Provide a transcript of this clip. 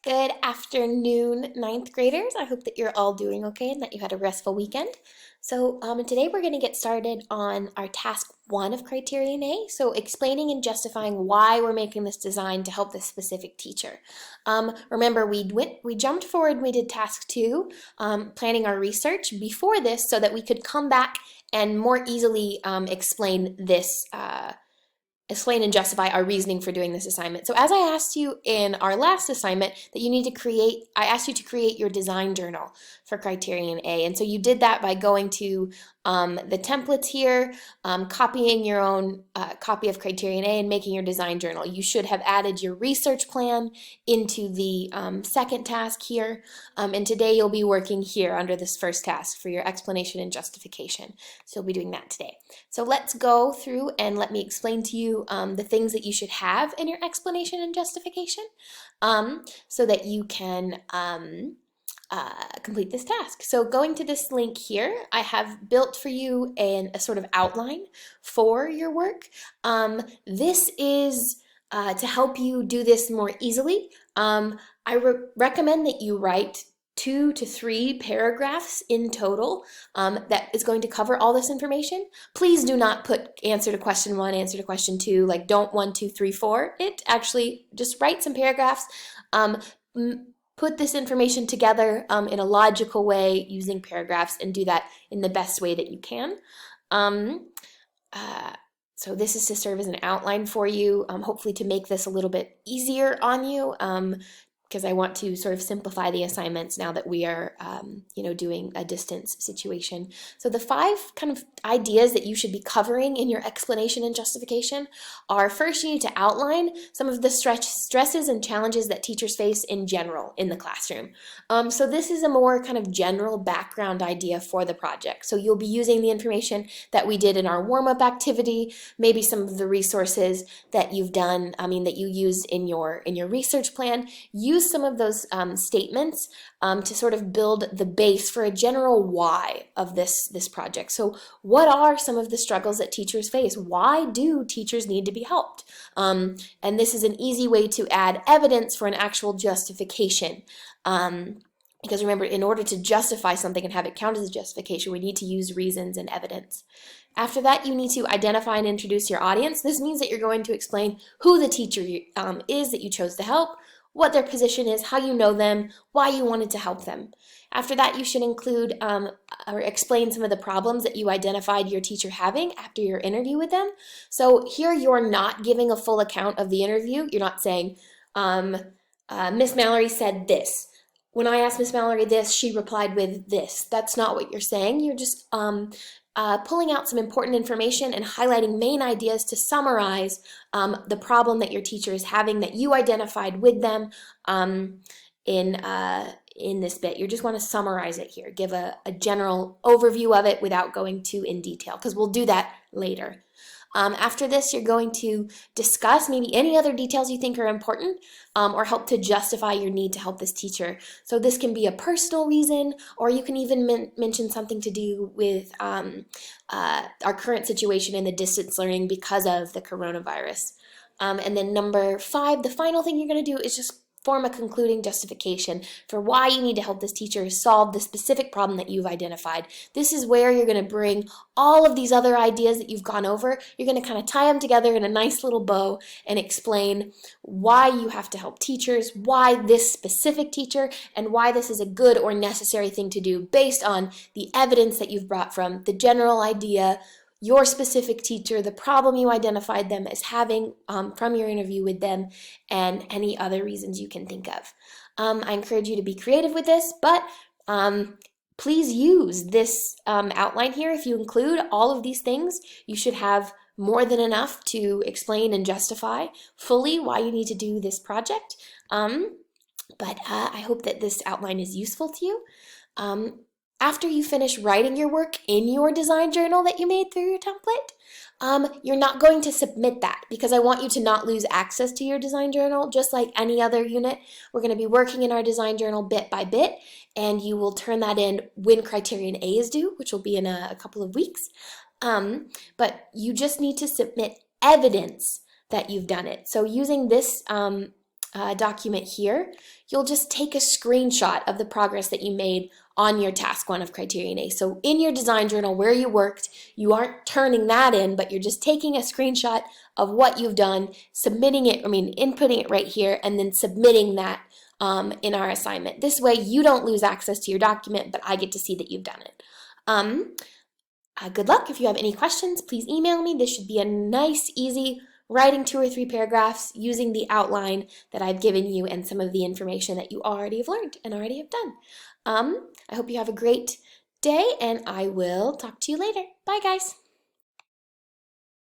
Good afternoon, ninth graders. I hope that you're all doing okay and that you had a restful weekend. So today we're going to get started on our task 1 of Criterion A, so explaining and justifying why we're making this design to help this specific teacher. Remember, we jumped forward and we did task 2, planning our research before this so that we could come back and more easily explain and justify our reasoning for doing this assignment. So as I asked you in our last assignment that I asked you to create your design journal for Criterion A. And so you did that by going to the templates here, copying your own copy of Criterion A and making your design journal. You should have added your research plan into the second task here. And today you'll be working here under this first task for your explanation and justification. So you'll be doing that today. So let's go through and let me explain to you the things that you should have in your explanation and justification so that you can complete this task. So going to this link here, I have built for you a sort of outline for your work. This is to help you do this more easily. I recommend that you write 2 to 3 paragraphs in total that is going to cover all this information. Please do not put answer to question 1, answer to question 2, like don't 1, 2, 3, 4. It actually just write some paragraphs. Put this information together in a logical way using paragraphs and do that in the best way that you can. So this is to serve as an outline for you, hopefully to make this a little bit easier on you, because I want to sort of simplify the assignments now that we are, doing a distance situation. So the 5 kind of ideas that you should be covering in your explanation and justification are: first, you need to outline some of the stresses and challenges that teachers face in general in the classroom. So this is a more kind of general background idea for the project. So you'll be using the information that we did in our warm-up activity, maybe some of the resources that you've done, that you used in your research plan. Use some of those statements to sort of build the base for a general why of this project. So what are some of the struggles that teachers face? Why do teachers need to be helped? And this is an easy way to add evidence for an actual justification. Because remember, in order to justify something and have it count as a justification, we need to use reasons and evidence. After that, you need to identify and introduce your audience. This means that you're going to explain who the teacher is that you chose to help, what their position is, how you know them, why you wanted to help them. After that, you should include or explain some of the problems that you identified your teacher having after your interview with them. So here you're not giving a full account of the interview. You're not saying, Miss Mallory said this. When I asked Miss Mallory this, she replied with this. That's not what you're saying. You're just pulling out some important information and highlighting main ideas to summarize the problem that your teacher is having that you identified with them in this bit. You just want to summarize it here. Give a general overview of it without going too in detail, because we'll do that later. After this, you're going to discuss maybe any other details you think are important or help to justify your need to help this teacher. So this can be a personal reason, or you can even mention something to do with our current situation in the distance learning because of the coronavirus. And then number 5, the final thing you're going to do is just form a concluding justification for why you need to help this teacher solve the specific problem that you've identified. This is where you're going to bring all of these other ideas that you've gone over. You're going to kind of tie them together in a nice little bow and explain why you have to help teachers, why this specific teacher, and why this is a good or necessary thing to do based on the evidence that you've brought from the general idea, your specific teacher, the problem you identified them as having from your interview with them, and any other reasons you can think of. I encourage you to be creative with this, but please use this outline here. If you include all of these things, you should have more than enough to explain and justify fully why you need to do this project. But I hope that this outline is useful to you. After you finish writing your work in your design journal that you made through your template, you're not going to submit that because I want you to not lose access to your design journal. Just like any other unit, we're going to be working in our design journal bit by bit, and you will turn that in when Criterion A is due, which will be in a couple of weeks. But you just need to submit evidence that you've done it. So using this document here, you'll just take a screenshot of the progress that you made on your task 1 of Criterion A. So in your design journal where you worked, you aren't turning that in, but you're just taking a screenshot of what you've done, inputting it right here, and then submitting that in our assignment. This way you don't lose access to your document, but I get to see that you've done it. Good luck. If you have any questions, please email me. This should be a nice, easy writing 2 or 3 paragraphs using the outline that I've given you and some of the information that you already have learned and already have done. I hope you have a great day, and I will talk to you later. Bye, guys.